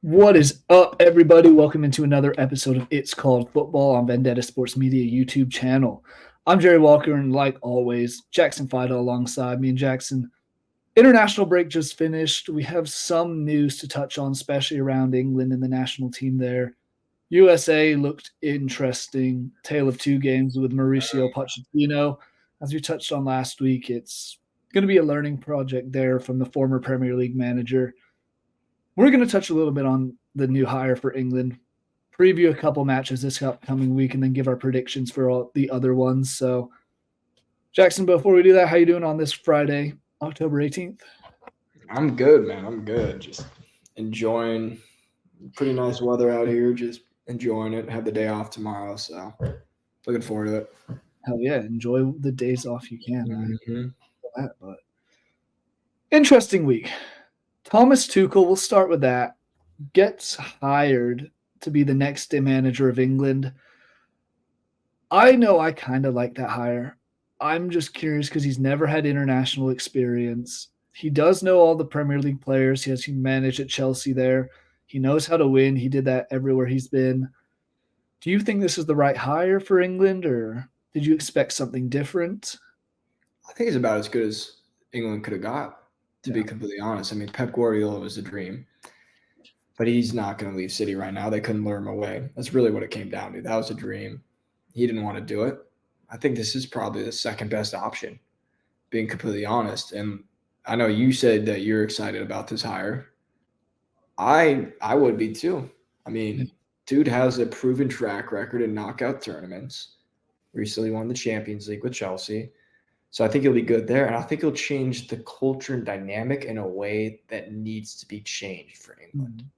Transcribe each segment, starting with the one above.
What is up, everybody? Welcome into another episode of It's Called Football on Vendetta Sports Media YouTube channel. I'm Jerry Walker, and like always, Jackson Fyda alongside me. And Jackson, international break just finished. We have some news to touch on, especially around England and the national team there. USA looked interesting. Tale of two games with Mauricio Pochettino. As we touched on last week, it's going to be a learning project there from the former Premier League manager. We're going to touch a little bit on the new hire for England, preview a couple matches this upcoming week, and then give our predictions for all the other ones. So, Jackson, before we do that, how you doing on this Friday, October 18th? I'm good, man. I'm good. Just enjoying pretty nice weather out here. Just enjoying it. Have the day off tomorrow, so looking forward to it. Hell yeah, enjoy the days off you can. Mm-hmm. But interesting week. Thomas Tuchel, we'll start with that, gets hired to be the next day manager of England. I know I kind of like that hire. I'm just curious because he's never had international experience. He does know all the Premier League players. He managed at Chelsea there. He knows how to win. He did that everywhere he's been. Do you think this is the right hire for England, or did you expect something different? I think it's about as good as England could have got, to be completely honest. I mean, Pep Guardiola was a dream, but he's not going to leave City right now. They couldn't lure him away. That's really what it came down to. That was a dream. He didn't want to do it. I think this is probably the second best option, being completely honest. And I know you said that you're excited about this hire. I would be too. I mean, dude has a proven track record in knockout tournaments. Recently won the Champions League with Chelsea. So I think he'll be good there. And I think he'll change the culture and dynamic in a way that needs to be changed for England. Mm-hmm.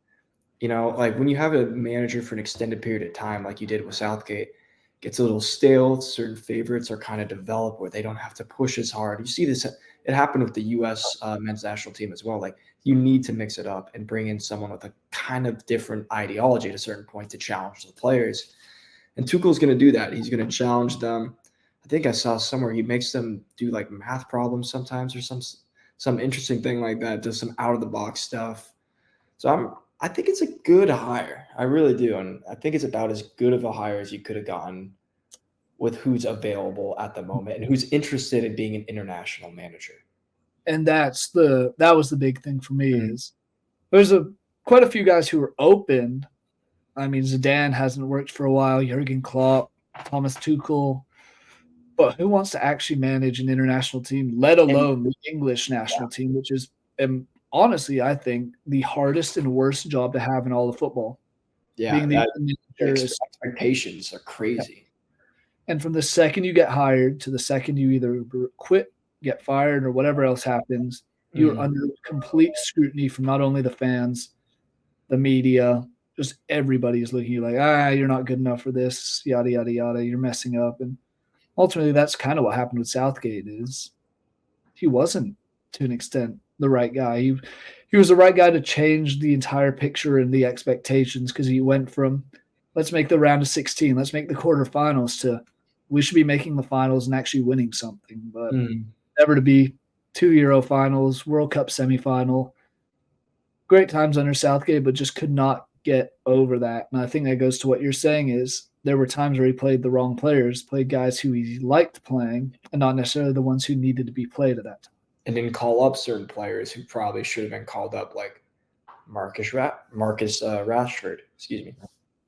You know, like when you have a manager for an extended period of time, like you did with Southgate, gets a little stale. Certain favorites are kind of developed where they don't have to push as hard. You see this, it happened with the U.S. Men's national team as well. Like you need to mix it up and bring in someone with a kind of different ideology at a certain point to challenge the players. And Tuchel's going to do that. He's going to challenge them. I think I saw somewhere he makes them do like math problems sometimes or some interesting thing like that, does some out of the box stuff. So I think it's a good hire. I really do. And I think it's about as good of a hire as you could have gotten with who's available at the moment and who's interested in being an international manager. And that was the big thing for me is there's quite a few guys who are open. I mean, Zidane hasn't worked for a while, Jurgen Klopp, Thomas Tuchel. But who wants to actually manage an international team, let alone the English national team, which is, honestly, I think, the hardest and worst job to have in all of football. Yeah, the expectations are crazy. Yeah. And from the second you get hired to the second you either quit, get fired, or whatever else happens, you're under complete scrutiny from not only the fans, the media, just everybody is looking at you like, you're not good enough for this, yada, yada, yada, you're messing up. And ultimately, that's kind of what happened with Southgate is he wasn't, to an extent, the right guy. He was the right guy to change the entire picture and the expectations because he went from let's make the round of 16, let's make the quarterfinals to we should be making the finals and actually winning something. But never to be 2 Euro finals, World Cup semifinal. Great times under Southgate, but just could not get over that. And I think that goes to what you're saying is there were times where he played the wrong players, played guys who he liked playing, and not necessarily the ones who needed to be played at that time. And didn't call up certain players who probably should have been called up, like Marcus Rashford, excuse me.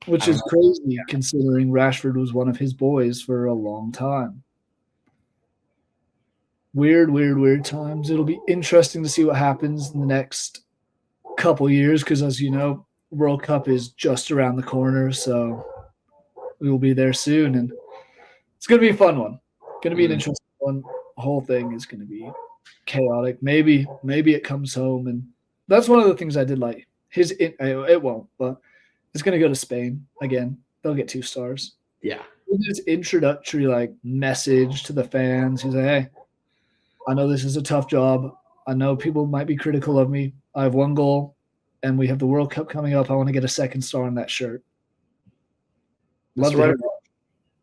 Which is crazy considering Rashford was one of his boys for a long time. Weird times. It'll be interesting to see what happens in the next couple years because, as you know, World Cup is just around the corner, so we will be there soon, and it's going to be a fun one. Going to be an interesting one. The whole thing is going to be chaotic. Maybe it comes home, and that's one of the things I did like. It won't, but it's going to go to Spain again. They'll get 2 stars. Yeah. His introductory message to the fans. He's like, hey, I know this is a tough job. I know people might be critical of me. I have 1 goal, and we have the World Cup coming up. I want to get a 2nd star on that shirt. That's the right approach.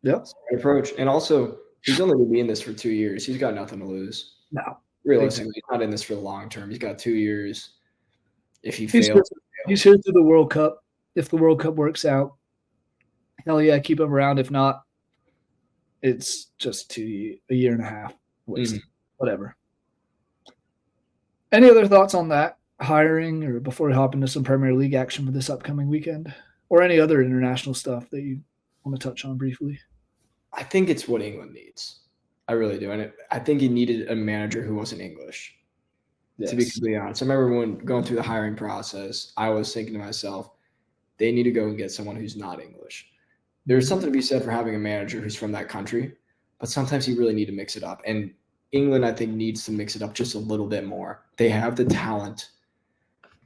Yep. That's the right approach. And also, he's only going to be in this for 2 years. He's got nothing to lose. No. Realistically, he's not in this for the long term. He's got 2 years. If he fails, He's here through the World Cup. If the World Cup works out, hell yeah, keep him around. If not, it's just a year and a half wasted. Whatever. Any other thoughts on that hiring, or before we hop into some Premier League action for this upcoming weekend, or any other international stuff that you want to touch on briefly? I think it's what England needs. I really do. And I think he needed a manager who wasn't English, to be completely honest. I remember when going through the hiring process, I was thinking to myself, they need to go and get someone who's not English. There's something to be said for having a manager who's from that country, but sometimes you really need to mix it up. And England, I think, needs to mix it up just a little bit more. They have the talent.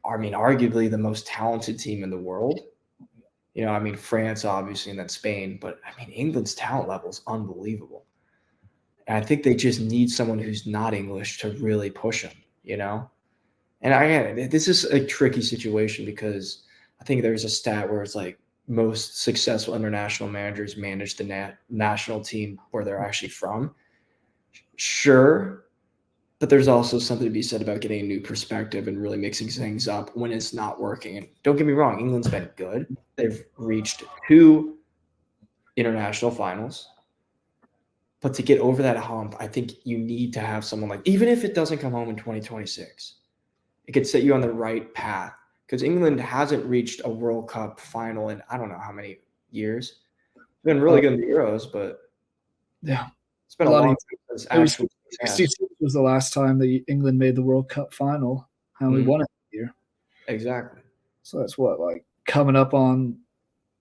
I mean, arguably the most talented team in the world. You know, I mean, France, obviously, and then Spain. But, I mean, England's talent level is unbelievable. And I think they just need someone who's not English to really push them, you know? And this is a tricky situation because I think there's a stat where it's like most successful international managers manage the national team where they're actually from. Sure, but there's also something to be said about getting a new perspective and really mixing things up when it's not working. And don't get me wrong, England's been good. They've reached 2 international finals. But to get over that hump, I think you need to have someone like, even if it doesn't come home in 2026, it could set you on the right path. Because England hasn't reached a World Cup final in I don't know how many years. It's been really good in the Euros, but yeah. It's been a long time since actual 66 was the last time that England made the World Cup final, and we won it that year. Exactly. So that's like coming up on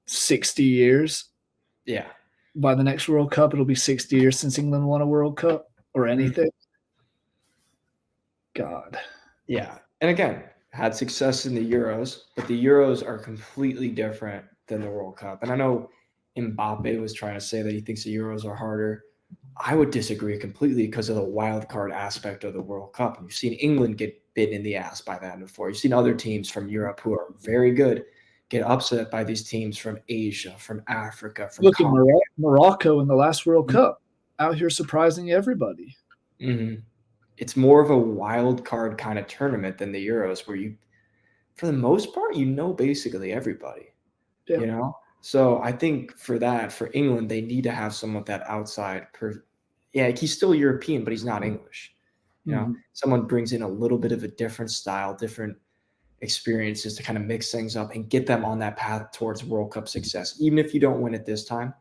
60 years. Yeah. By the next World Cup, it'll be 60 years since England won a World Cup or anything. God. Yeah. And again, had success in the Euros, but the Euros are completely different than the World Cup. And I know Mbappe was trying to say that he thinks the Euros are harder. I would disagree completely because of the wild card aspect of the World Cup. And you've seen England get bitten in the ass by that before. You've seen other teams from Europe who are very good get upset by these teams from Asia, from Africa. Look at Morocco in the last World Cup, out here surprising everybody. It's more of a wild card kind of tournament than the Euros, where you, for the most part, you know basically everybody. You know? So I think for England, they need to have some of that outside. He's still European, but he's not English. You know, someone brings in a little bit of a different style, different experiences to kind of mix things up and get them on that path towards World Cup success, even if you don't win it this time,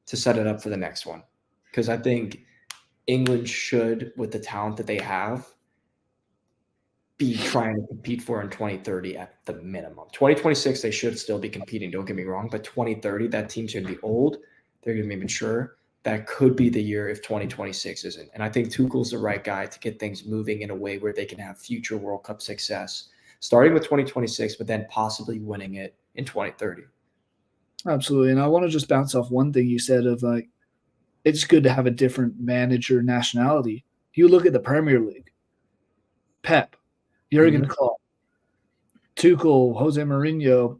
to set it up for the next one. Because I think England should, with the talent that they have, be trying to compete for in 2030 at the minimum. 2026, they should still be competing, don't get me wrong, but 2030, that team's going to be old. They're going to be mature. That could be the year if 2026 isn't. And I think Tuchel's the right guy to get things moving in a way where they can have future World Cup success, starting with 2026, but then possibly winning it in 2030. Absolutely. And I want to just bounce off one thing you said of like, it's good to have a different manager nationality. You look at the Premier League, Pep, Jurgen Klopp, Tuchel, Jose Mourinho,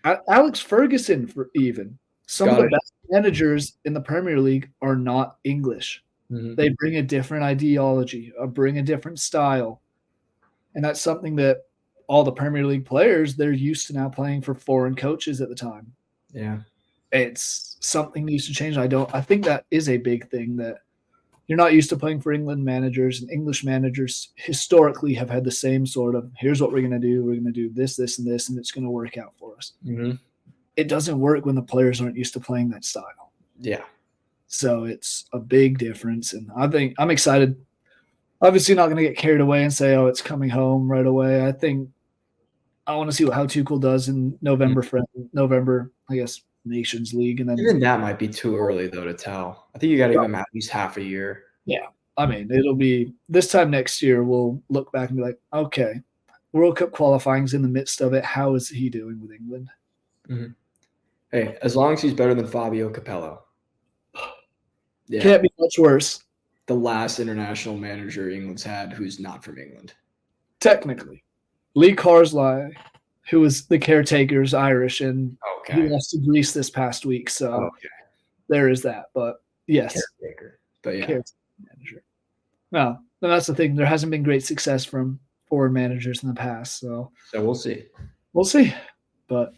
Alex Ferguson, for even some of the best managers in the Premier League are not English. They bring a different ideology, bring a different style, and that's something that all the Premier League players, they're used to now playing for foreign coaches at the time. Yeah, it's something needs to change. I think that is a big thing that. You're not used to playing for England managers, and English managers historically have had the same sort of, here's what we're going to do. We're going to do this, this, and this, and it's going to work out for us. It doesn't work when the players aren't used to playing that style. Yeah. So it's a big difference, and I think I'm excited. Obviously not going to get carried away and say, it's coming home right away. I think I want to see how Tuchel does in November, I guess, Nations League, and then even that might be too early though to tell. I think you got to give him at least half a year. Yeah, I mean, it'll be this time next year. We'll look back and be like, okay, World Cup qualifying's in the midst of it. How is he doing with England? Hey, as long as he's better than Fabio Capello, can't be much worse. The last international manager England's had who's not from England, technically, Lee Carsley, who was the caretaker's Irish, and he lost to Greece this past week. So there is that. But yes, caretaker. But yeah, caretaker manager. Well, that's the thing. There hasn't been great success from foreign managers in the past. So we'll see. We'll see. But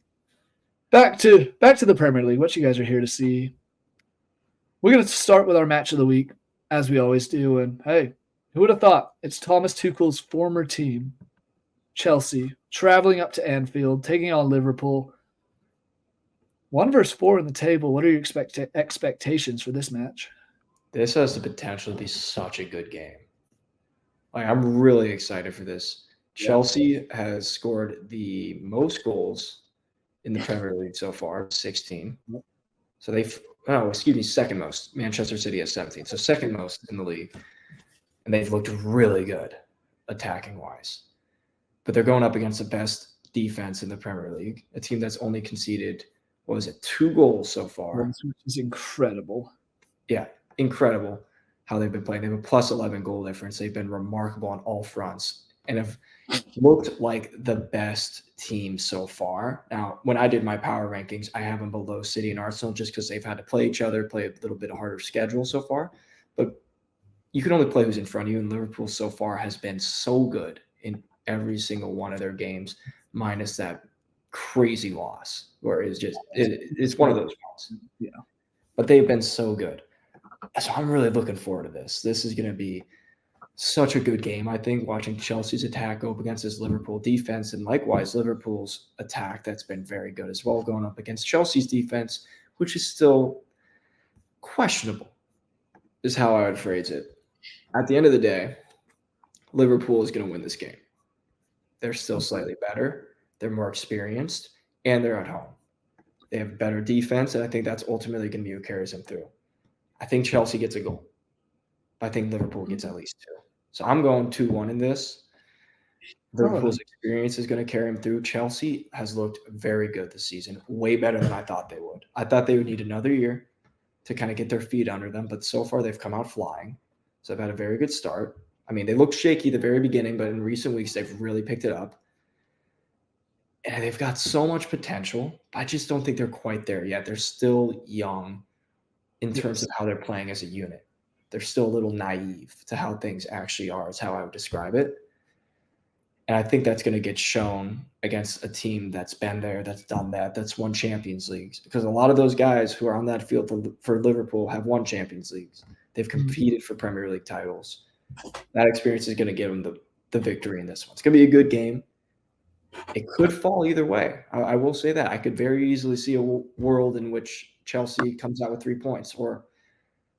back to the Premier League. What you guys are here to see. We're going to start with our match of the week, as we always do. And hey, who would have thought? It's Thomas Tuchel's former team, Chelsea, traveling up to Anfield, taking on Liverpool. 1-4 in the table. What are your expectations for this match? This has the potential to be such a good game. Like, I'm really excited for this. Chelsea has scored the most goals in the Premier League so far, 16. So second most. Manchester City has 17. So second most in the league. And they've looked really good attacking-wise. But they're going up against the best defense in the Premier League, a team that's only conceded, 2 goals so far. Which is incredible. Yeah, incredible how they've been playing. They have a plus 11 goal difference. They've been remarkable on all fronts and have looked like the best team so far. Now, when I did my power rankings, I have them below City and Arsenal just because they've had to play each other, play a little bit harder schedule so far. But you can only play who's in front of you, and Liverpool so far has been so good in every single one of their games, minus that crazy loss where it's one of those ones. Yeah. But they've been so good. So I'm really looking forward to this. This is going to be such a good game, I think, watching Chelsea's attack go up against this Liverpool defense, and likewise Liverpool's attack that's been very good as well, going up against Chelsea's defense, which is still questionable, is how I would phrase it. At the end of the day, Liverpool is going to win this game. They're still slightly better. They're more experienced, and they're at home. They have better defense, and I think that's ultimately going to be what carries them through. I think Chelsea gets a goal. I think Liverpool gets at least 2. So I'm going 2-1 in this. Liverpool's experience is going to carry them through. Chelsea has looked very good this season, way better than I thought they would. I thought they would need another year to kind of get their feet under them, but so far they've come out flying. So they've had a very good start. I mean, they looked shaky at the very beginning, but in recent weeks they've really picked it up. And they've got so much potential. I just don't think they're quite there yet. They're still young in terms of how they're playing as a unit. They're still a little naive to how things actually are, is how I would describe it. And I think that's going to get shown against a team that's been there, that's done that, that's won Champions Leagues. Because a lot of those guys who are on that field for Liverpool have won Champions Leagues. They've competed for Premier League titles. That experience is going to give them the victory in this one. It's going to be a good game. It could fall either way. I will say that. I could very easily see a world in which Chelsea comes out with 3 points, or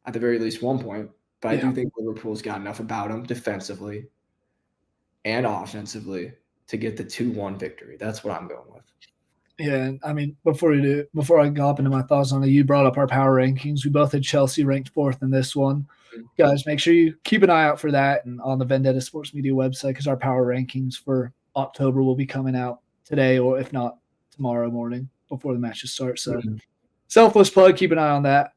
at the very least 1 point. But I do think Liverpool's got enough about them defensively and offensively to get the 2-1 victory. That's what I'm going with. Yeah, I mean, before I go up into my thoughts on it, you brought up our power rankings. We both had Chelsea ranked 4th in this one. Guys, make sure you keep an eye out for that and on the Vendetta Sports Media website, because our power rankings for October will be coming out today, or if not tomorrow morning before the matches start. So selfless plug, keep an eye on that.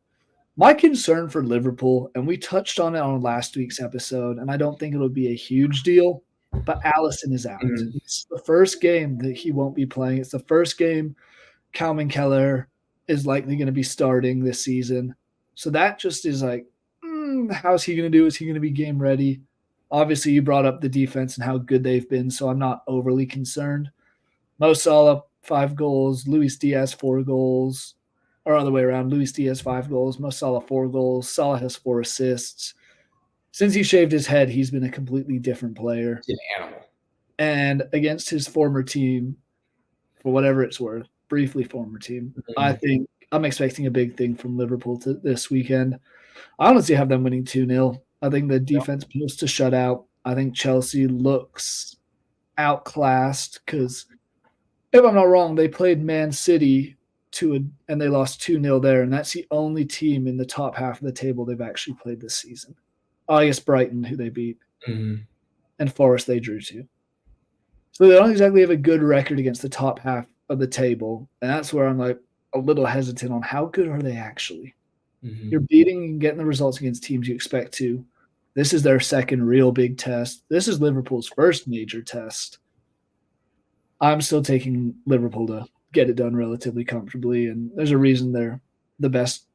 My concern for Liverpool, and we touched on it on last week's episode, and I don't think it'll be a huge deal, but Alisson is out. It's the first game that he won't be playing. It's the first game Calvin Keller is likely going to be starting this season. So that just is like, how's he going to do? Is he going to be game ready? Obviously, you brought up the defense and how good they've been, so I'm not overly concerned. Mo Salah, 5 goals. Luis Diaz, 4 goals. Or other way around. Luis Diaz, 5 goals. Mo Salah, 4 goals. Salah has 4 assists. Since he shaved his head, he's been a completely different player. He's an animal. And against his former team, for whatever it's worth, briefly former team, I think I'm expecting a big thing from Liverpool this weekend. I honestly have them winning 2-0. I think the defense pulls to shut out. I think Chelsea looks outclassed because, if I'm not wrong, they played Man City and they lost 2-0 there, and that's the only team in the top half of the table they've actually played this season. Oh, I guess Brighton, who they beat, and Forest they drew to. So they don't exactly have a good record against the top half of the table, and that's where I'm like a little hesitant on how good are they actually. You're beating and getting the results against teams you expect to. This is their second real big test. This is Liverpool's first major test. I'm still taking Liverpool to get it done relatively comfortably, and there's a reason they're the best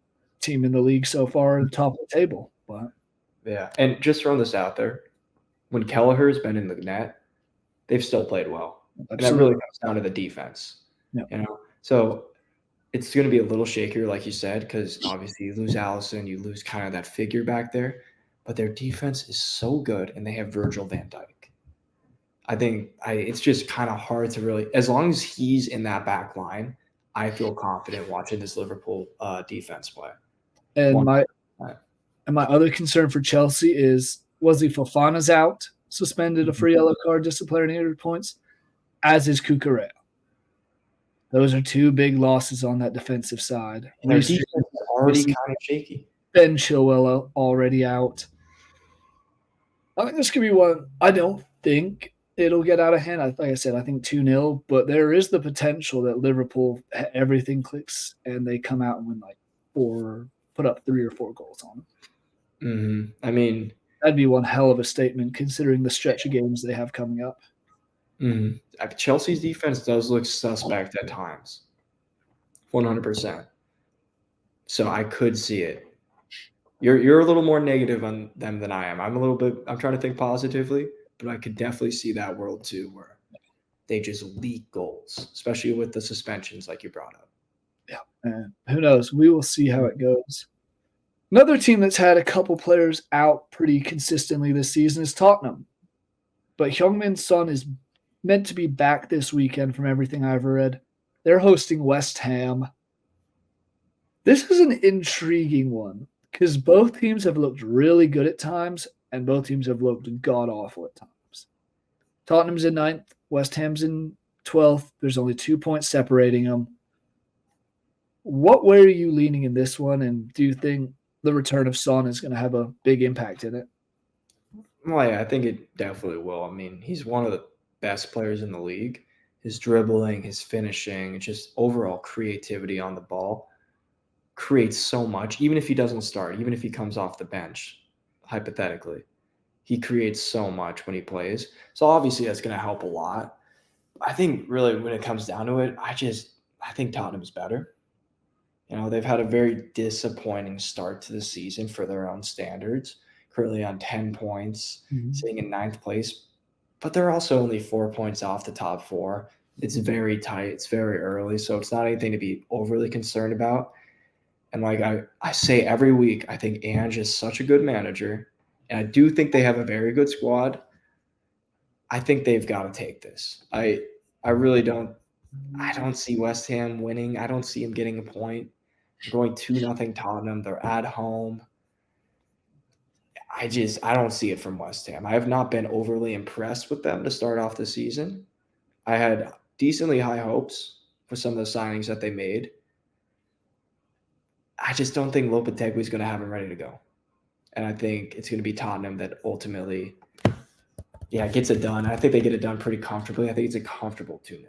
team in the league so far at the top of the table. But yeah, and just throwing this out there, when Kelleher's been in the net, they've still played well. And that really comes down to the defense. Yeah. So it's going to be a little shakier, like you said, because obviously you lose Allison, you lose kind of that figure back there, but their defense is so good, and they have Virgil van Dijk. I think it's just kind of hard to really, as long as he's in that back line, I feel confident watching this Liverpool defense play. And my other concern for Chelsea is Wesley Fofana's out, suspended, a free yellow card, disciplinary points, as is Cucurella. Those are two big losses on that defensive side. And their defense is already kind of shaky. Ben Chilwell already out. I think this could be one. I don't think it'll get out of hand. Like I said, I think 2-0, but there is the potential that Liverpool, everything clicks and they come out and win like put up 3 or 4 goals on them. Mm-hmm. I mean, that'd be one hell of a statement considering the stretch of games they have coming up. Mm-hmm. Chelsea's defense does look suspect at times, 100%. So I could see it. You're a little more negative on them than I am. I'm trying to think positively, but I could definitely see that world too, where they just leak goals, especially with the suspensions like you brought up. Yeah, and who knows? We will see how it goes. Another team that's had a couple players out pretty consistently this season is Tottenham. But Heung-min Son is meant to be back this weekend from everything I've read. They're hosting West Ham. This is an intriguing one because both teams have looked really good at times and both teams have looked god-awful at times. Tottenham's in 9th. West Ham's in 12th. There's only 2 points separating them. What way are you leaning in this one, and do you think the return of Son is going to have a big impact in it? Well, yeah, I think it definitely will. I mean, he's one of the best players in the league. His dribbling, his finishing, just overall creativity on the ball creates so much. Even if he doesn't start, even if he comes off the bench, hypothetically, he creates so much when he plays. So obviously that's going to help a lot. I think really when it comes down to it, I think Tottenham's better. They've had a very disappointing start to the season for their own standards, currently on 10 points, sitting in 9th place. But they're also only 4 points off the top 4. It's very tight. It's very early, so it's not anything to be overly concerned about. And like I say every week, I think Ange is such a good manager, and I do think they have a very good squad. I think they've got to take this. I really don't. I don't see West Ham winning. I don't see him getting a point. They're going 2-0 Tottenham. They're at home. I don't see it from West Ham. I have not been overly impressed with them to start off the season. I had decently high hopes for some of the signings that they made. I just don't think Lopetegui is going to have him ready to go. And I think it's going to be Tottenham that ultimately, gets it done. I think they get it done pretty comfortably. I think it's a comfortable 2-0.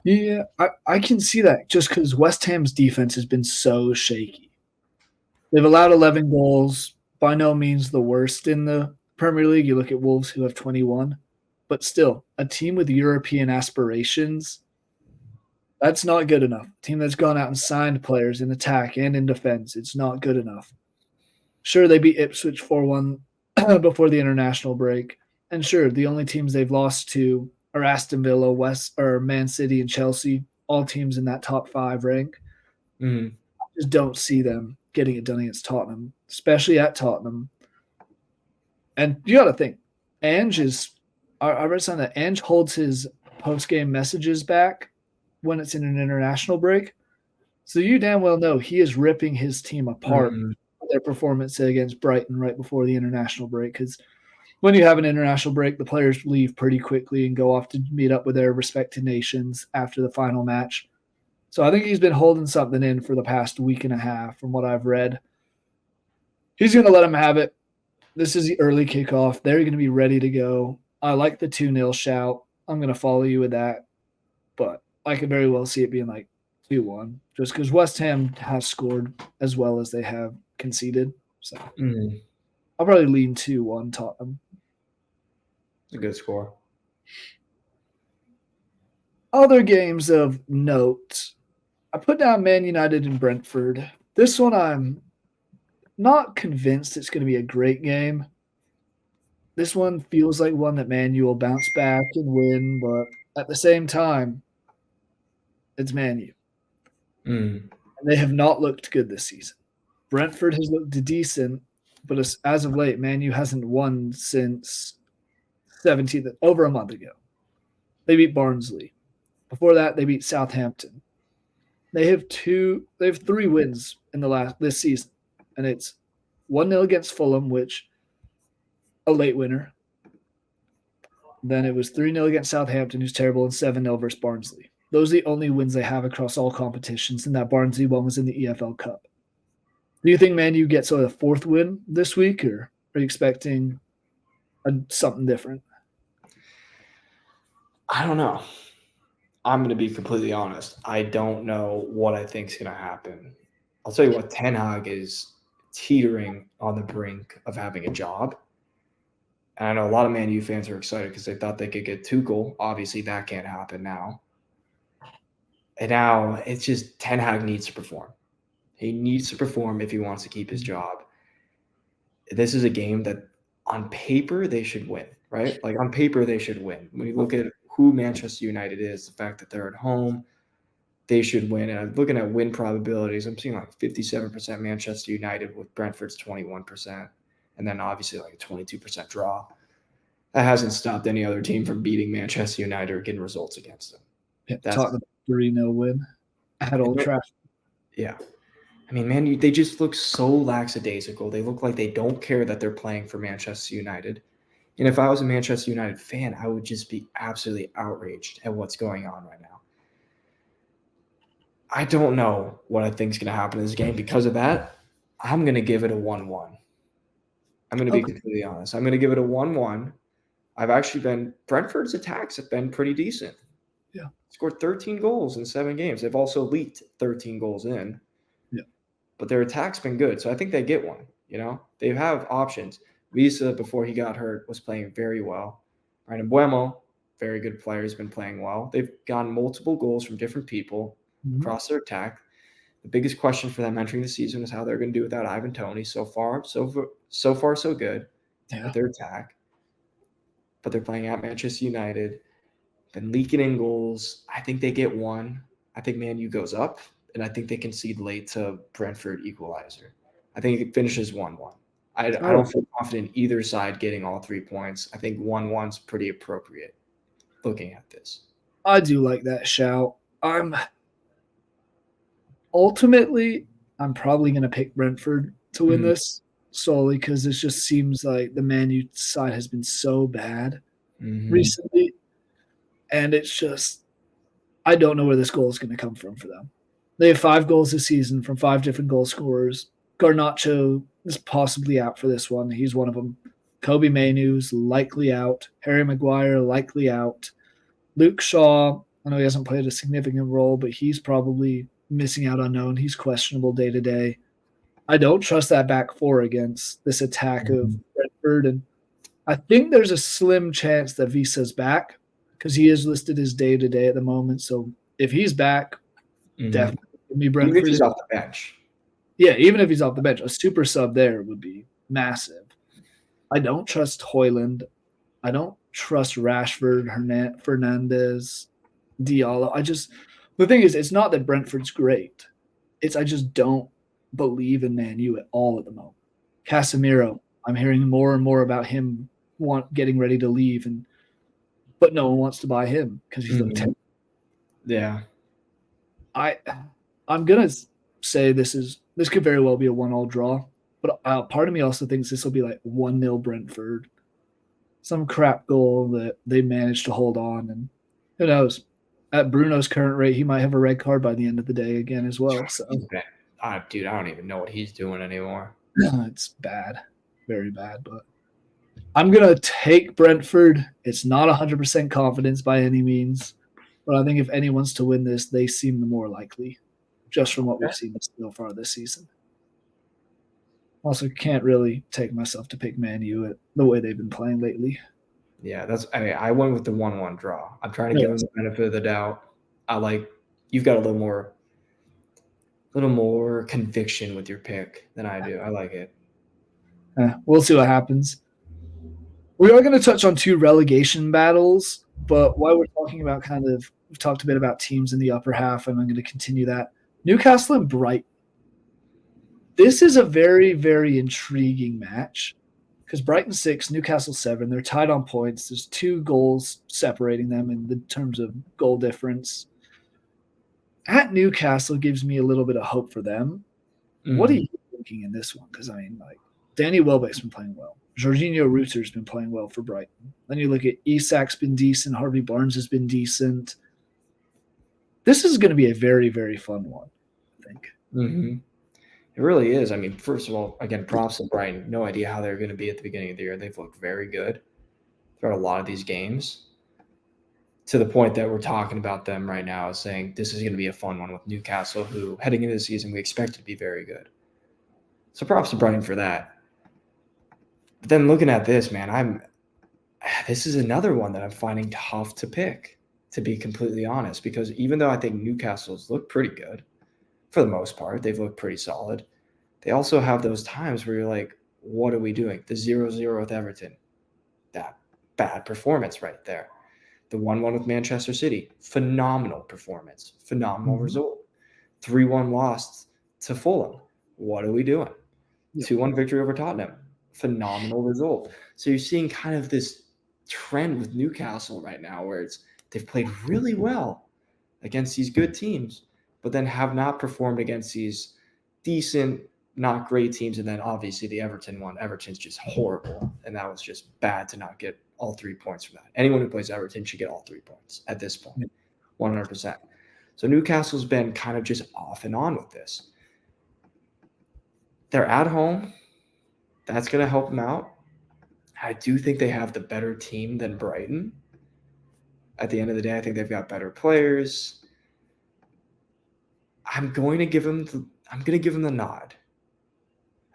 Yeah, I can see that just because West Ham's defense has been so shaky. They've allowed 11 goals, by no means the worst in the Premier League. You look at Wolves, who have 21. But still, a team with European aspirations, that's not good enough. A team that's gone out and signed players in attack and in defense, it's not good enough. Sure, they beat Ipswich 4-1 before the international break. And sure, the only teams they've lost to are Aston Villa, Man City, and Chelsea, all teams in that top 5 rank. I just don't see them getting it done against Tottenham, especially at Tottenham. And you got to think, Ange is – I read something that Ange holds his post-game messages back when it's in an international break. So you damn well know he is ripping his team apart for their performance against Brighton right before the international break, because – when you have an international break, the players leave pretty quickly and go off to meet up with their respective nations after the final match. So I think he's been holding something in for the past week and a half from what I've read. He's going to let them have it. This is the early kickoff. They're going to be ready to go. I like the 2-0 shout. I'm going to follow you with that. But I could very well see it being like 2-1 just because West Ham has scored as well as they have conceded. So I'll probably lean 2-1 Tottenham. A good score. Other games of note, I put down Man United and Brentford. This one I'm not convinced it's going to be a great game. This one feels like one that Man U will bounce back and win, but At the same time, it's Man U. Mm. And they have not looked good this season. Brentford has looked decent, but as of late, Man U hasn't won since 17th, over a month ago. They beat Barnsley. Before that, they beat Southampton. They have 3 wins in this season, and it's 1-0 against Fulham, which a late winner. Then it was 3-0 against Southampton, who's terrible, and 7-0 versus Barnsley. Those are the only wins they have across all competitions, and that Barnsley one was in the EFL Cup. Do you think Man U gets a 4th win this week, or are you expecting something different? I don't know. I'm going to be completely honest. I don't know what I think is going to happen. I'll tell you what, Ten Hag is teetering on the brink of having a job. And I know a lot of Man U fans are excited because they thought they could get Tuchel. Obviously, that can't happen now. And now it's just Ten Hag needs to perform. He needs to perform if he wants to keep his job. This is a game that on paper they should win, right? Like on paper they should win. When you look at who Manchester United is, the fact that they're at home, they should win. And I'm looking at win probabilities. I'm seeing like 57% Manchester United with Brentford's 21%. And then obviously like a 22% draw. That hasn't stopped any other team from beating Manchester United or getting results against them. Yeah, Tottenham 3-0 win at Old Trafford. Yeah. I mean, man, they just look so lackadaisical. They look like they don't care that they're playing for Manchester United. And if I was a Manchester United fan, I would just be absolutely outraged at what's going on right now. I don't know what I think is going to happen in this game. Because of that, I'm going to give it a 1-1. I'm going to be completely honest. I'm going to give it a 1-1. Brentford's attacks have been pretty decent. Yeah. Scored 13 goals in 7 games. They've also leaked 13 goals in. Yeah. But their attack's been good. So I think they get one, They have options. Visa, before he got hurt, was playing very well. Brandon Buemo, very good player, has been playing well. They've gotten multiple goals from different people across their attack. The biggest question for them entering the season is how they're going to do without Ivan Toney. So far, so good with their attack. But they're playing at Manchester United. Been leaking in goals. I think they get one. I think Man U goes up, and I think they concede late to Brentford equalizer. I think it finishes 1-1. I don't feel confident either side getting all 3 points. I think 1-1's pretty appropriate looking at this. I do like that shout. Ultimately, I'm probably going to pick Brentford to win this solely because it just seems like the Man U side has been so bad recently. And it's just, I don't know where this goal is going to come from for them. They have 5 goals this season from 5 different goal scorers. Garnacho is possibly out for this one. He's one of them. Kobe Mainoo's likely out. Harry Maguire likely out. Luke Shaw, I know he hasn't played a significant role, but he's probably missing out unknown. He's questionable day to day. I don't trust that back 4 against this attack of Brentford. And I think there's a slim chance that Visa's back because he is listed as day to day at the moment. So if he's back, definitely be Brentford. Even if he's off the bench. Yeah, even if he's off the bench, a super sub there would be massive. I don't trust Højlund. I don't trust Rashford, Fernandez, Diallo. The thing is, it's not that Brentford's great. I just don't believe in Man U at all at the moment. Casemiro, I'm hearing more and more about him getting ready to leave, but no one wants to buy him because he's looked terrible. Yeah. I'm gonna say this could very well be a 1-1 draw, but part of me also thinks this will be like 1-0 Brentford, some crap goal that they managed to hold on, and who knows? At Bruno's current rate, he might have a red card by the end of the day again as well. So, dude, I don't even know what he's doing anymore. It's bad, very bad. But I'm gonna take Brentford. It's not 100% confidence by any means, but I think if anyone's to win this, they seem the more likely, just from what we've seen so far this season. Also, can't really take myself to pick Man U at the way they've been playing lately. Yeah, I went with the 1-1 draw. I'm trying to give them the benefit of the doubt. You've got a little more conviction with your pick than I do. I like it. We'll see what happens. We are going to touch on 2 relegation battles But while we're talking about we've talked a bit about teams in the upper half, and I'm going to continue that. Newcastle and Brighton. This is a very, very intriguing match because Brighton 6, Newcastle 7. They're tied on points. There's 2 goals separating them in the terms of goal difference. At Newcastle gives me a little bit of hope for them. Mm-hmm. What are you thinking in this one? Because, Danny Welbeck's been playing well. Jorginho Ruter's been playing well for Brighton. Then you look at Isak's been decent. Harvey Barnes has been decent. This is going to be a very, very fun one, I think. Mm-hmm. It really is. First of all, again, props to Brighton. No idea how they're going to be at the beginning of the year. They've looked very good throughout a lot of these games, to the point that we're talking about them right now as saying this is going to be a fun one with Newcastle, who heading into the season we expect to be very good. So props to Brighton for that. But then looking at this, man, this is another one that I'm finding tough to pick, to be completely honest, because even though I think Newcastle's looked pretty good, for the most part, they've looked pretty solid. They also have those times where you're like, what are we doing? The 0-0 with Everton, that bad performance right there. The 1-1 with Manchester City, phenomenal performance, phenomenal result. 3-1 loss to Fulham. What are we doing? 2-1 victory over Tottenham, phenomenal result. So you're seeing kind of this trend with Newcastle right now where they've played really well against these good teams, but then have not performed against these decent, not great teams. And then obviously the Everton one. Everton's just horrible, and that was just bad to not get all 3 points from that. Anyone who plays Everton should get all 3 points at this point, 100%. So Newcastle's been kind of just off and on with this. They're at home. That's going to help them out. I do think they have the better team than Brighton. At the end of the day, I think they've got better players. I'm going to give them the nod.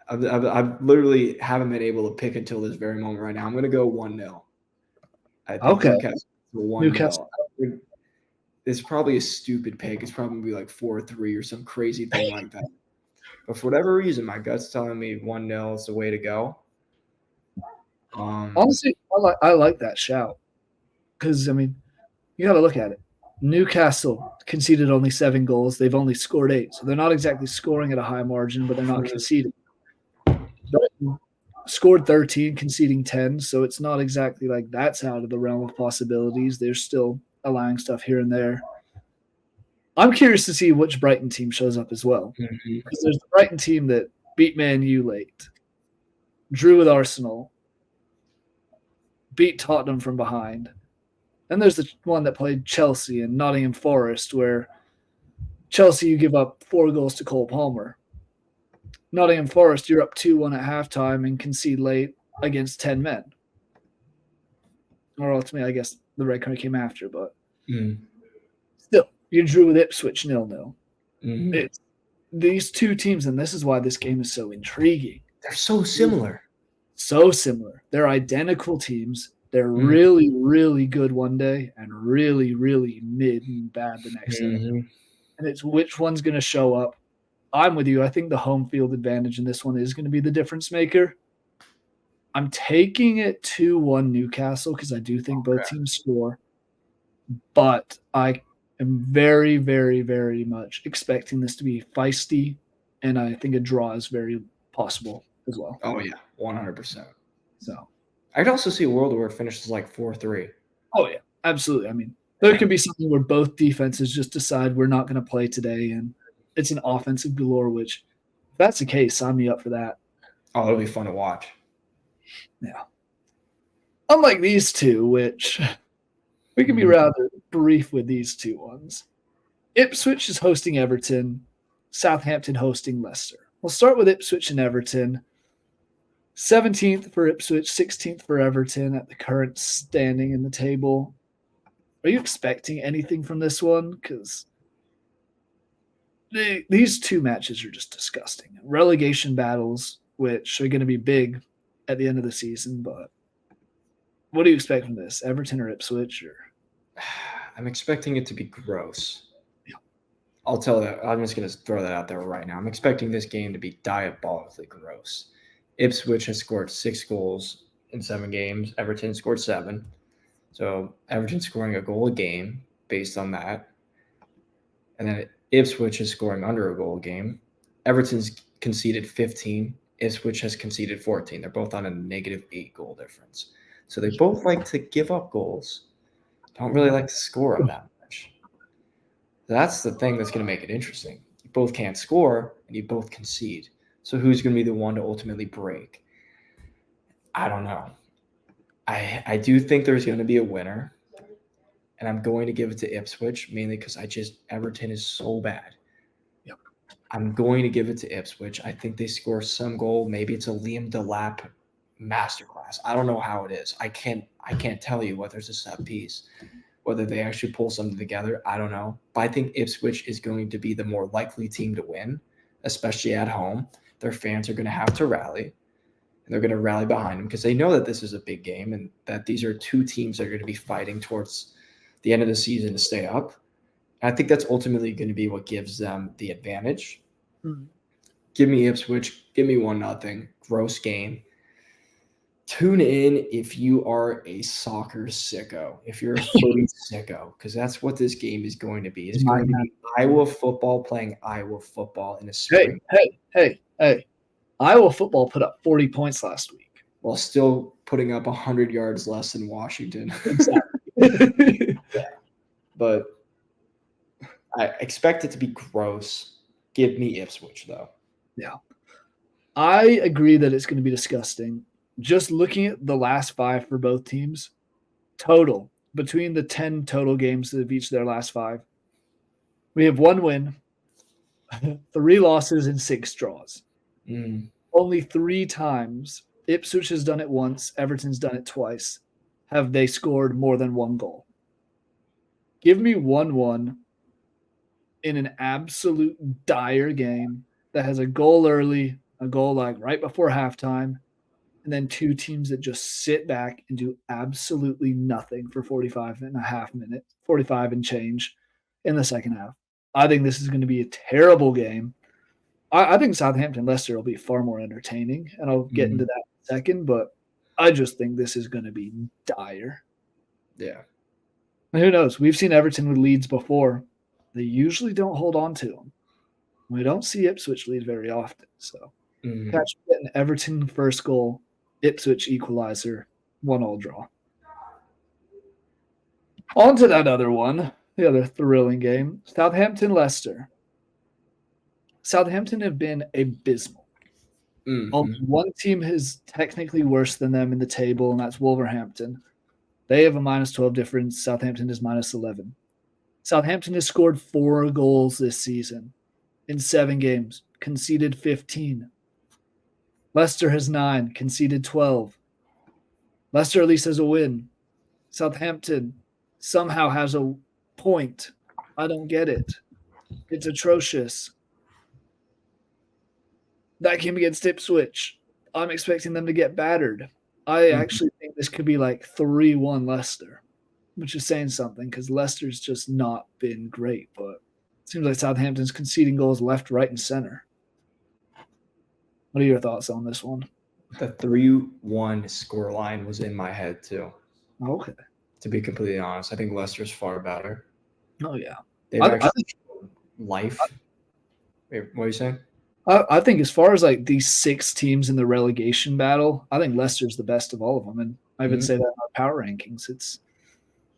I literally haven't been able to pick until this very moment right now. I'm going to go 1-0. Okay. Newcastle. It's probably a stupid pick. It's probably like 4-3 or some crazy thing like that. But for whatever reason, my gut's telling me 1-0 is the way to go. Honestly, I like that shout because, you got to look at it. Newcastle conceded only 7 goals. They've only scored 8. So they're not exactly scoring at a high margin, but they're not conceding. Brighton scored 13, conceding 10. So it's not exactly like that's out of the realm of possibilities. They're still allowing stuff here and there. I'm curious to see which Brighton team shows up as well. Because there's the Brighton team that beat Man U late, drew with Arsenal, beat Tottenham from behind. Then there's the one that played Chelsea and Nottingham Forest, where Chelsea, you give up 4 goals to Cole Palmer. Nottingham Forest, you're up 2-1 at halftime and concede late against 10 men. Or ultimately, I guess the red card came after, but still, you drew with Ipswich 0-0. It's these two teams, and this is why this game is so intriguing. They're so similar. So similar. They're identical teams. They're really, really good one day and really, really mid and bad the next day. And it's which one's going to show up. I'm with you. I think the home field advantage in this one is going to be the difference maker. I'm taking it 2-1 Newcastle because I do think both teams score. But I am very, very, very much expecting this to be feisty, and I think a draw is very possible as well. Oh, yeah, 100%. So I could also see a world where it finishes like 4-3. Oh, yeah, absolutely. There could be something where both defenses just decide we're not going to play today, and it's an offensive galore, which if that's the case, sign me up for that. Oh, it'll be fun to watch. Yeah. Unlike these two, which we can be rather brief with these two ones. Ipswich is hosting Everton, Southampton hosting Leicester. We'll start with Ipswich and Everton. 17th for Ipswich, 16th for Everton at the current standing in the table. Are you expecting anything from this one? Because these two matches are just disgusting. Relegation battles, which are going to be big at the end of the season, but what do you expect from this? Everton or Ipswich? I'm expecting it to be gross. Yeah. I'll tell that. I'm just going to throw that out there right now. I'm expecting this game to be diabolically gross. Ipswich has scored 6 goals in 7 games. Everton scored 7. So Everton scoring a goal a game based on that. And then Ipswich is scoring under a goal a game. Everton's conceded 15. Ipswich has conceded 14. They're both on a -8 goal difference. So they both like to give up goals. Don't really like to score them that much. That's the thing that's going to make it interesting. You both can't score and you both concede. So who's going to be the one to ultimately break? I don't know. I do think there's going to be a winner, and I'm going to give it to Ipswich, mainly because Everton is so bad. Yep. I'm going to give it to Ipswich. I think they score some goal. Maybe it's a Liam Delap masterclass. I don't know how it is. I can't tell you whether it's a set piece, whether they actually pull something together. I don't know. But I think Ipswich is going to be the more likely team to win, especially at home. Their fans are going to have to rally. They're going to rally behind them because they know that this is a big game and that these are two teams that are going to be fighting towards the end of the season to stay up. And I think that's ultimately going to be what gives them the advantage. Mm-hmm. Give me Ipswich. Give me 1-0. Gross game. Tune in if you are a soccer sicko, if you're a footy sicko, because that's what this game is going to be. It's going to be Iowa football playing Iowa football in the spring. Hey. Iowa football put up 40 points last week. While still putting up 100 yards less than Washington. Exactly. Yeah. But I expect it to be gross. Give me Ipswich, though. Yeah. I agree that it's going to be disgusting. Just looking at the last 5 for both teams, total, between the 10 total games that have each their last 5, we have 1 win, 3 losses, and 6 draws. Only 3 times, Ipswich has done it once, Everton's done it twice, have they scored more than 1 goal. Give me 1-1 in an absolute dire game that has a goal early, a goal like right before halftime, and then 2 teams that just sit back and do absolutely nothing for 45 and a half minutes, 45 and change in the second half. I think this is going to be a terrible game. I think Southampton-Leicester will be far more entertaining, and I'll get into that in a second, but I just think this is going to be dire. Yeah. And who knows? We've seen Everton with leads before. They usually don't hold on to them. We don't see Ipswich lead very often. So catch getting Everton first goal, Ipswich equalizer, 1-1 draw. On to that other one, the other thrilling game, Southampton-Leicester. Southampton have been abysmal. Only one team is technically worse than them in the table, and that's Wolverhampton. They have a -12 difference. Southampton is -11. Southampton has scored 4 goals this season in 7 games, conceded 15. Leicester has 9, conceded 12. Leicester at least has a win. Southampton somehow has a point. I don't get it. It's atrocious. That game against Ipswich, I'm expecting them to get battered. I actually think this could be like 3-1 Leicester, which is saying something because Leicester's just not been great. But it seems like Southampton's conceding goals left, right, and center. What are your thoughts on this one? The 3-1 scoreline was in my head too. Okay. To be completely honest, I think Leicester's far better. Oh, yeah. They've actually shown life. Wait, what are you saying? I think as far as like these 6 teams in the relegation battle, I think Leicester's the best of all of them. And I would say that in our power rankings.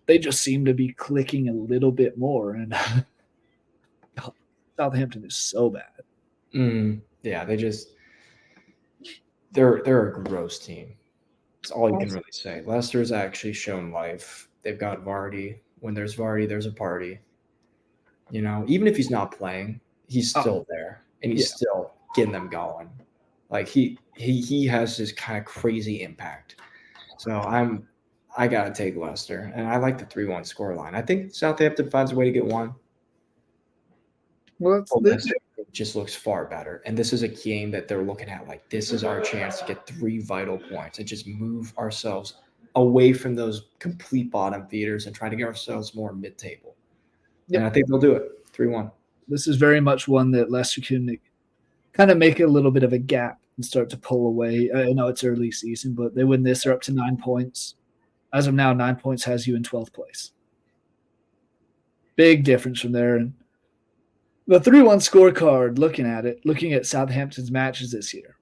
They just seem to be clicking a little bit more. And Southampton is so bad. Yeah, they're a gross team. That's all you can really say. Leicester's actually shown life. They've got Vardy. When there's Vardy, there's a party. You know, even if he's not playing, he's still there. And he's still getting them going. Like he has this kind of crazy impact. So I gotta take Leicester, and I like the 3-1 scoreline. I think Southampton finds a way to get one. Well, Leicester just looks far better, and this is a game that they're looking at like this is our chance to get 3 vital points and just move ourselves away from those complete bottom feeders and try to get ourselves more mid-table. And I think they'll do it 3-1. This is very much one that Leicester can kind of make a little bit of a gap and start to pull away. I know it's early season, but they win this, they're up to 9 points. As of now, 9 points has you in 12th place. Big difference from there. And the 3-1 scorecard, looking at Southampton's matches this year,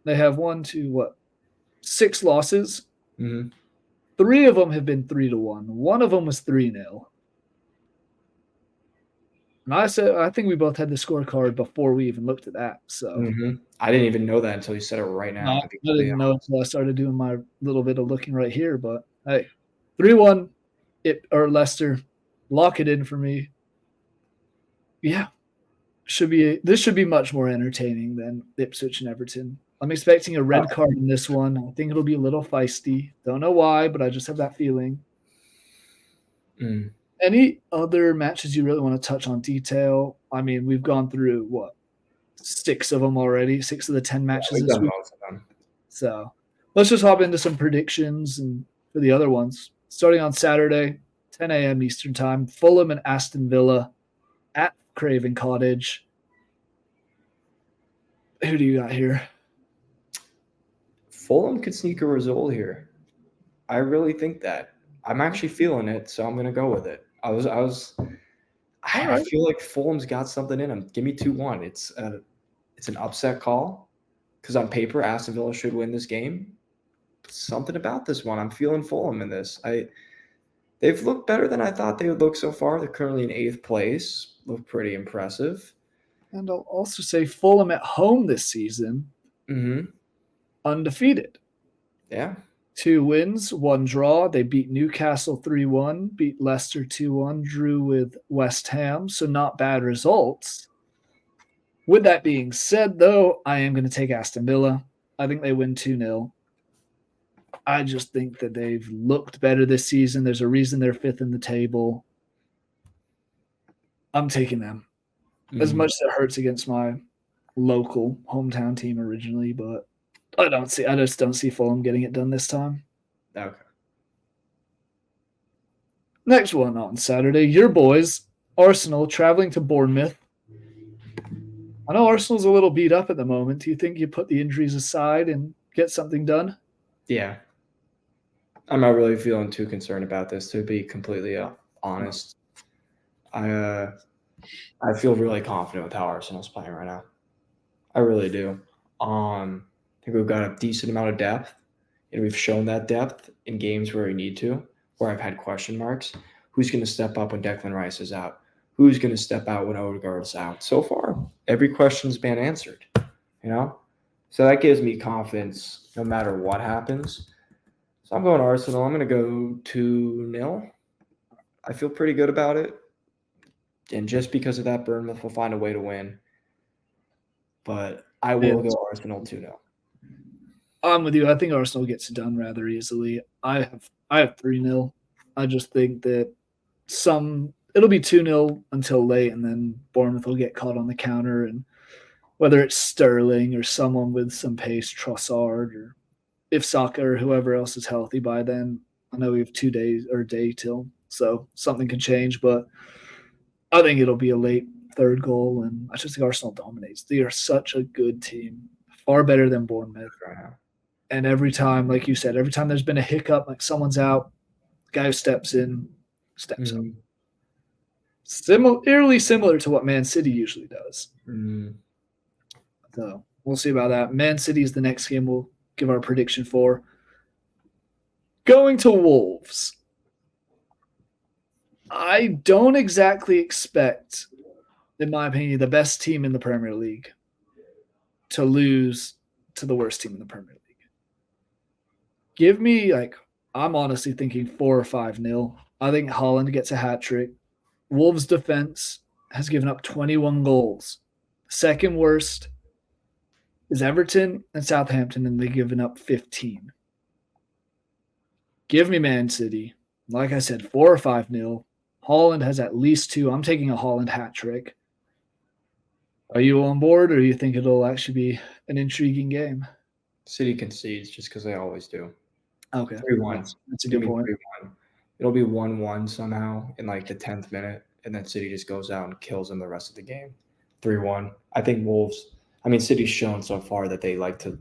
they have 6 losses. Mm-hmm. 3 of them have been 3-1. One of them was 3-0. And I think we both had the scorecard before we even looked at that. So I didn't even know that until you said it right now. I didn't know until I started doing my little bit of looking right here. But hey, 3-1 Leicester, lock it in for me. Yeah, this should be much more entertaining than Ipswich and Everton. I'm expecting a red card in this one. I think it'll be a little feisty. Don't know why, but I just have that feeling. Any other matches you really want to touch on detail? I mean, we've gone through 6 of them already, 6 of the 10 matches this week. Most of them. So let's just hop into some predictions and for the other ones. Starting on Saturday, 10 a.m. Eastern Time, Fulham and Aston Villa at Craven Cottage. Who do you got here? Fulham could sneak a result here. I really think that. I'm actually feeling it, so I'm going to go with it. I feel like Fulham's got something in them. Give me 2-1. It's an upset call because on paper, Aston Villa should win this game. Something about this one. I'm feeling Fulham in this. They've looked better than I thought they would look so far. They're currently in 8th place. Look pretty impressive. And I'll also say Fulham at home this season, undefeated. Yeah. 2 wins, 1 draw. They beat Newcastle 3-1, beat Leicester 2-1, drew with West Ham. So not bad results. With that being said, though, I am going to take Aston Villa. I think they win 2-0. I just think that they've looked better this season. There's a reason they're 5th in the table. I'm taking them. As much as it hurts against my local hometown team originally, but I just don't see Fulham getting it done this time. Okay. Next one on Saturday, your boys, Arsenal, traveling to Bournemouth. I know Arsenal's a little beat up at the moment. Do you think you put the injuries aside and get something done? Yeah. I'm not really feeling too concerned about this, to be completely honest. I feel really confident with how Arsenal's playing right now. I really do. I think we've got a decent amount of depth, and we've shown that depth in games where we need to, where I've had question marks. Who's going to step up when Declan Rice is out? Who's going to step out when Odegaard's out? So far, every question's been answered, So that gives me confidence no matter what happens. So I'm going Arsenal. I'm going to go 2-0. I feel pretty good about it. And just because of that, Bournemouth will find a way to win. But I will go Arsenal 2-0. I'm with you. I think Arsenal gets it done rather easily. I have 3-0. I just think that it'll be 2-0 until late, and then Bournemouth will get caught on the counter. And whether it's Sterling or someone with some pace, Trossard, or if Saka or whoever else is healthy by then, I know we have 2 days or a day till, so something can change. But I think it'll be a late 3rd goal, and I just think Arsenal dominates. They are such a good team, far better than Bournemouth right now. And every time, like you said, every time there's been a hiccup, like someone's out, guy who steps up. Eerily similar to what Man City usually does. So we'll see about that. Man City is the next game we'll give our prediction for. Going to Wolves. I don't exactly expect, in my opinion, the best team in the Premier League to lose to the worst team in the Premier League. Give me, I'm honestly thinking 4 or 5-0. I think Haaland gets a hat trick. Wolves' defense has given up 21 goals. Second worst is Everton and Southampton, and they've given up 15. Give me Man City. Like I said, 4 or 5-0. Haaland has at least 2. I'm taking a Haaland hat trick. Are you on board, or do you think it'll actually be an intriguing game? City concedes just because they always do. Okay. 3-1. That's a good point. 3-1. It'll be 1-1 somehow in the 10th minute, and then City just goes out and kills them the rest of the game. 3-1. I think City's shown so far that they like to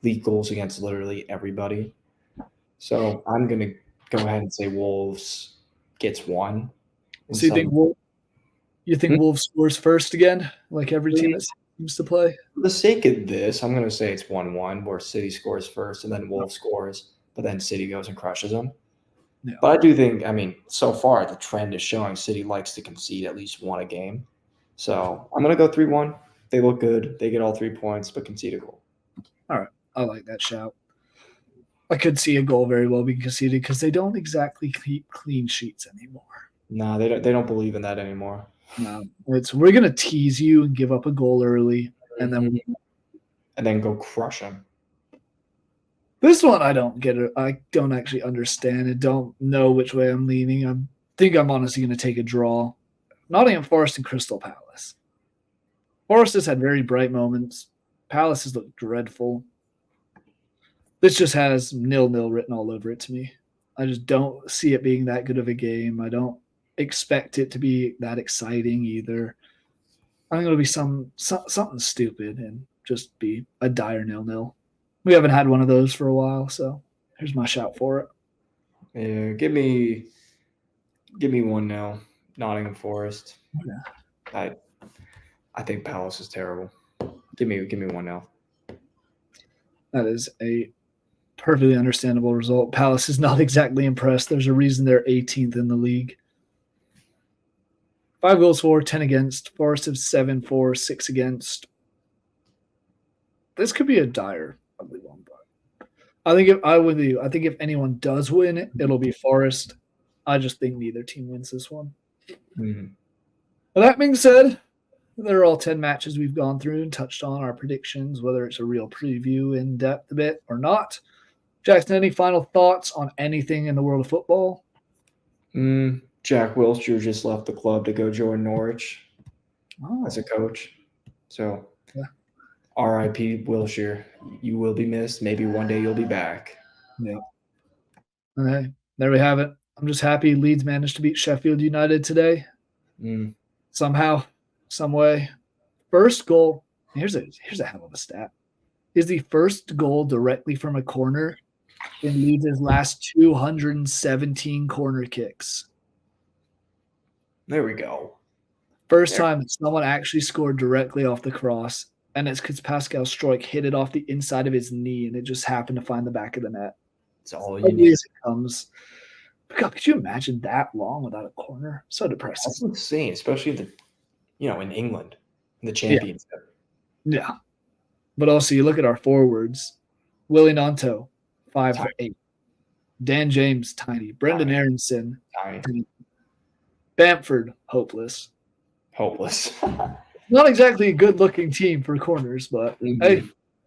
leak goals against literally everybody. So I'm going to go ahead and say Wolves gets one. So you think Wolves scores first again, like every team that seems to play? For the sake of this, I'm going to say it's 1-1, where City scores first and then Wolves scores, but then City goes and crushes them. Yeah. But I do think, so far the trend is showing City likes to concede at least one a game. So I'm going to go 3-1. They look good. They get all 3 points, but concede a goal. All right. I like that shout. I could see a goal very well being conceded because they don't exactly keep clean sheets anymore. No, they don't believe in that anymore. No, we're gonna tease you and give up a goal early, and then go crush them. This one I don't get it. I don't actually understand it. Don't know which way I'm leaning. I think I'm honestly gonna take a draw. Nottingham Forest and Crystal Palace. Forest has had very bright moments. Palace has looked dreadful. This just has 0-0 written all over it to me. I just don't see it being that good of a game. I don't expect it to be that exciting either. I think it'll be something stupid and just be a dire 0-0. We haven't had one of those for a while, so here's my shout for it. Yeah, give me 1-0 Nottingham Forest. Yeah. I think Palace is terrible. Give me 1-0. That is a perfectly understandable result. Palace is not exactly impressed. There's a reason they're 18th in the league. 5 goals for, 10 against. Forest have 7 for, 6 against. This could be a dire, ugly one, but I think if anyone does win it, it'll be Forest. I just think neither team wins this one. Mm-hmm. Well, that being said, there are all 10 matches we've gone through and touched on our predictions, whether it's a real preview in depth a bit or not. Jackson, any final thoughts on anything in the world of football? Jack Wilshere just left the club to go join Norwich as a coach. So, R.I.P. Wilshere. You will be missed. Maybe one day you'll be back. Yeah. Okay, there we have it. I'm just happy Leeds managed to beat Sheffield United today. Somehow, some way. First goal. Here's a hell of a stat. Is the first goal directly from a corner in Leeds' last 217 corner kicks. There we go. First time that someone actually scored directly off the cross, and it's because Pascal Struijk hit it off the inside of his knee, and it just happened to find the back of the net. It's all you need. As it comes. But God, could you imagine that long without a corner? So depressing. That's insane, especially in England, in the championship. Yeah. But also, you look at our forwards. Willie Nanto, 5 for 8. Dan James, tiny. Brendan Aronson, tiny. Bamford, hopeless. Not exactly a good-looking team for corners, but hey,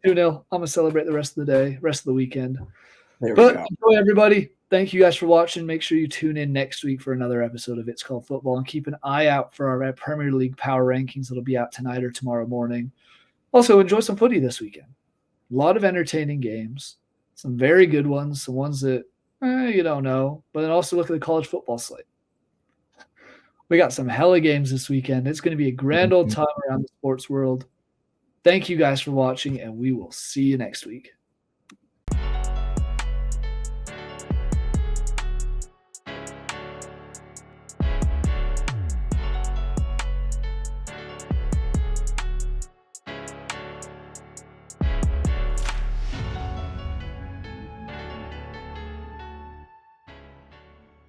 2-0. I'm going to celebrate the rest of the day, rest of the weekend. Enjoy, everybody. Thank you guys for watching. Make sure you tune in next week for another episode of It's Called Football, and keep an eye out for our Premier League Power Rankings that'll be out tonight or tomorrow morning. Also, enjoy some footy this weekend. A lot of entertaining games, some very good ones, some ones that you don't know, but then also look at the college football slate. We got some hella games this weekend. It's going to be a grand old time around the sports world. Thank you guys for watching, and we will see you next week.